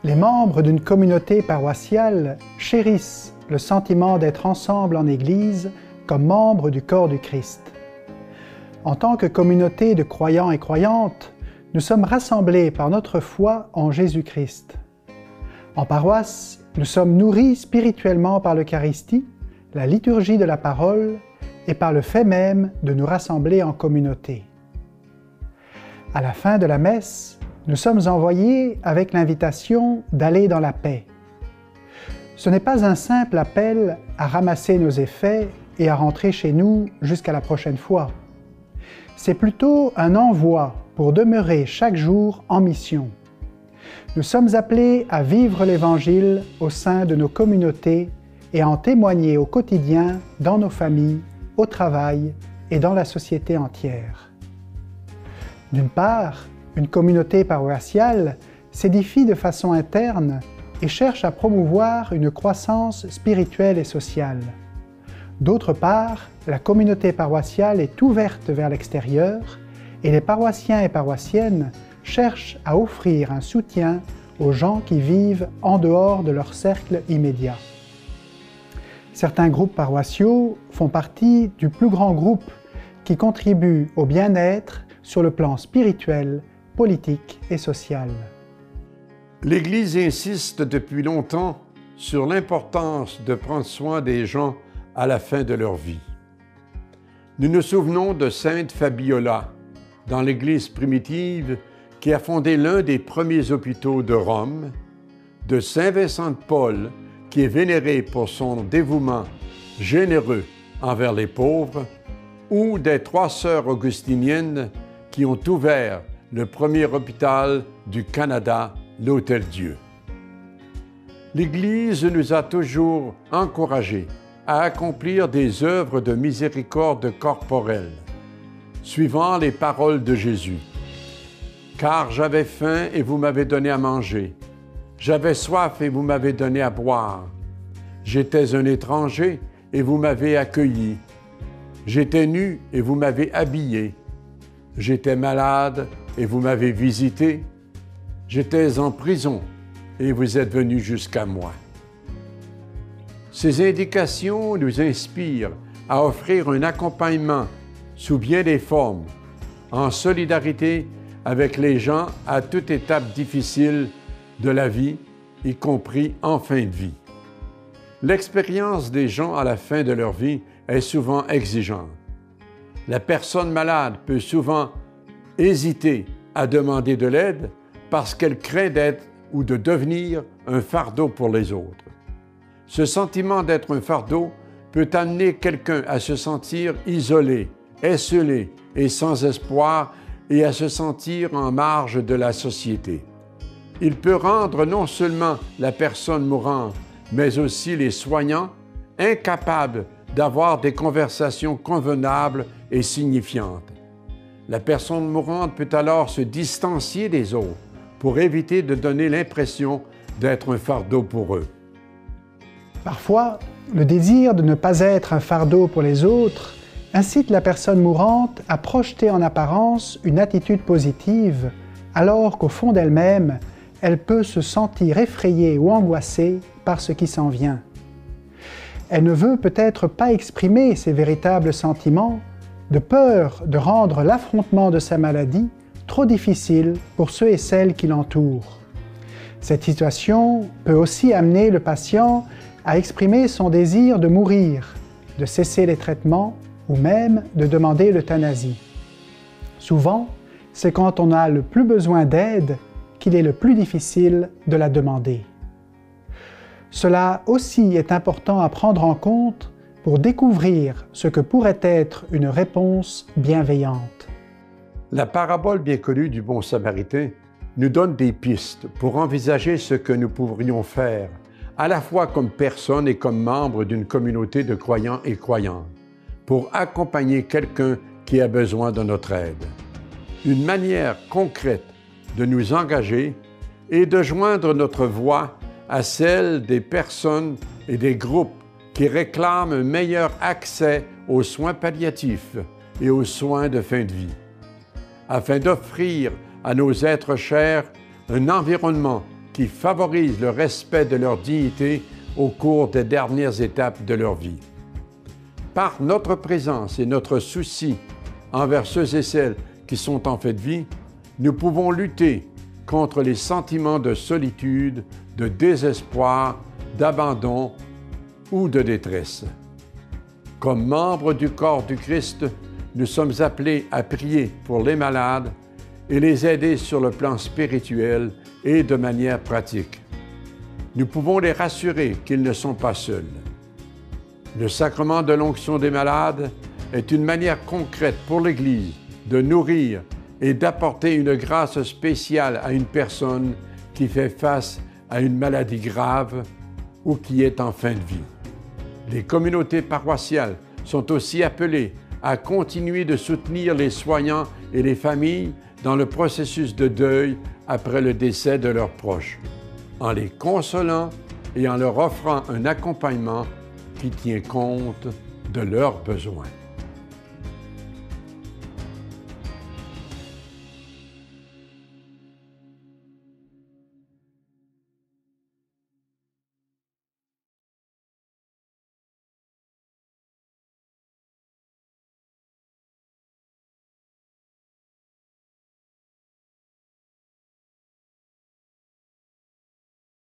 Les membres d'une communauté paroissiale chérissent le sentiment d'être ensemble en Église comme membres du corps du Christ. En tant que communauté de croyants et croyantes, nous sommes rassemblés par notre foi en Jésus-Christ. En paroisse, nous sommes nourris spirituellement par l'Eucharistie, la liturgie de la parole et par le fait même de nous rassembler en communauté. À la fin de la messe, nous sommes envoyés avec l'invitation d'aller dans la paix. Ce n'est pas un simple appel à ramasser nos effets et à rentrer chez nous jusqu'à la prochaine fois. C'est plutôt un envoi pour demeurer chaque jour en mission. Nous sommes appelés à vivre l'Évangile au sein de nos communautés et à en témoigner au quotidien dans nos familles, au travail et dans la société entière. D'une part, une communauté paroissiale s'édifie de façon interne et cherche à promouvoir une croissance spirituelle et sociale. D'autre part, la communauté paroissiale est ouverte vers l'extérieur et les paroissiens et paroissiennes cherchent à offrir un soutien aux gens qui vivent en dehors de leur cercle immédiat. Certains groupes paroissiaux font partie du plus grand groupe qui contribue au bien-être sur le plan spirituel, politique et social. L'Église insiste depuis longtemps sur l'importance de prendre soin des gens à la fin de leur vie. Nous nous souvenons de Sainte Fabiola, dans l'Église primitive, qui a fondé l'un des premiers hôpitaux de Rome, de Saint Vincent de Paul, qui est vénéré pour son dévouement généreux envers les pauvres, ou des trois sœurs augustiniennes qui ont ouvert le premier hôpital du Canada, l'Hôtel-Dieu. L'Église nous a toujours encouragés à accomplir des œuvres de miséricorde corporelle, suivant les paroles de Jésus. « Car j'avais faim et vous m'avez donné à manger. J'avais soif et vous m'avez donné à boire. J'étais un étranger et vous m'avez accueilli. J'étais nu et vous m'avez habillé. J'étais malade et vous m'avez visité. J'étais en prison et vous êtes venus jusqu'à moi. » Ces indications nous inspirent à offrir un accompagnement sous bien des formes, en solidarité avec les gens à toute étape difficile de la vie, y compris en fin de vie. L'expérience des gens à la fin de leur vie est souvent exigeante. La personne malade peut souvent hésiter à demander de l'aide parce qu'elle craint d'être ou de devenir un fardeau pour les autres. Ce sentiment d'être un fardeau peut amener quelqu'un à se sentir isolé, esseulé et sans espoir et à se sentir en marge de la société. Il peut rendre non seulement la personne mourante, mais aussi les soignants incapables d'avoir des conversations convenables et signifiantes. La personne mourante peut alors se distancier des autres pour éviter de donner l'impression d'être un fardeau pour eux. Parfois, le désir de ne pas être un fardeau pour les autres incite la personne mourante à projeter en apparence une attitude positive, alors qu'au fond d'elle-même, elle peut se sentir effrayée ou angoissée par ce qui s'en vient. Elle ne veut peut-être pas exprimer ses véritables sentiments, de peur de rendre l'affrontement de sa maladie trop difficile pour ceux et celles qui l'entourent. Cette situation peut aussi amener le patient à exprimer son désir de mourir, de cesser les traitements ou même de demander l'euthanasie. Souvent, c'est quand on a le plus besoin d'aide qu'il est le plus difficile de la demander. Cela aussi est important à prendre en compte pour découvrir ce que pourrait être une réponse bienveillante. La parabole bien connue du bon Samaritain nous donne des pistes pour envisager ce que nous pourrions faire, à la fois comme personne et comme membre d'une communauté de croyants et croyantes, pour accompagner quelqu'un qui a besoin de notre aide. Une manière concrète de nous engager est de joindre notre voix à celle des personnes et des groupes qui réclament un meilleur accès aux soins palliatifs et aux soins de fin de vie, afin d'offrir à nos êtres chers un environnement qui favorisent le respect de leur dignité au cours des dernières étapes de leur vie. Par notre présence et notre souci envers ceux et celles qui sont en fin de vie, nous pouvons lutter contre les sentiments de solitude, de désespoir, d'abandon ou de détresse. Comme membres du corps du Christ, nous sommes appelés à prier pour les malades et les aider sur le plan spirituel et de manière pratique. Nous pouvons les rassurer qu'ils ne sont pas seuls. Le sacrement de l'onction des malades est une manière concrète pour l'Église de nourrir et d'apporter une grâce spéciale à une personne qui fait face à une maladie grave ou qui est en fin de vie. Les communautés paroissiales sont aussi appelées à continuer de soutenir les soignants et les familles dans le processus de deuil après le décès de leurs proches, en les consolant et en leur offrant un accompagnement qui tient compte de leurs besoins.